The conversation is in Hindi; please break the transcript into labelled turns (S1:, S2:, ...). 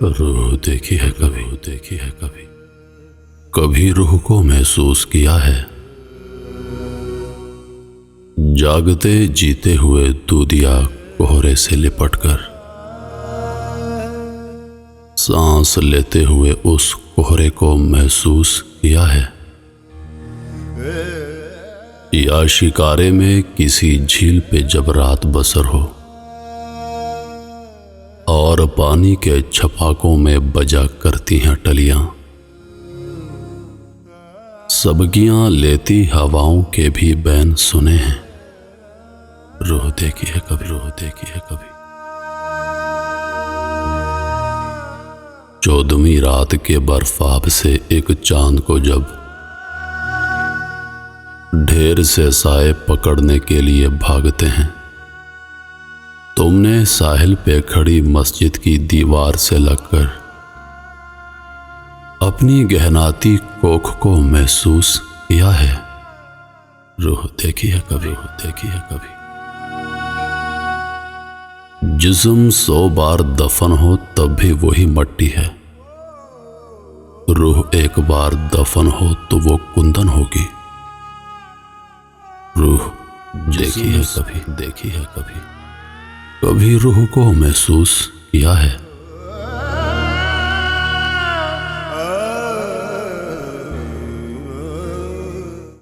S1: रूह देखी है कभी, देखी है कभी, कभी रूह को महसूस किया है। जागते जीते हुए दूधिया कोहरे से लिपटकर, सांस लेते हुए उस कोहरे को महसूस किया है। या शिकारे में किसी झील पे जब रात बसर हो और पानी के छपाकों में बजा करती हैं टलियां, सबगियां लेती हवाओं के भी बैन सुने हैं। रूह देखी है कभी, रूह देखी है कभी। 14वीं रात के बर्फाब से एक चांद को जब ढेर से साए पकड़ने के लिए भागते हैं, तुमने साहिल पे खड़ी मस्जिद की दीवार से लगकर अपनी गहनाती कोख को महसूस किया है। रूह देखी है कभी, रूह देखी है कभी। जिस्म 100 बार दफन हो तब भी वही मट्टी है। रूह एक बार दफन हो तो वो कुंदन होगी। रूह देखी है कभी, देखी है कभी, कभी रूह को महसूस किया है।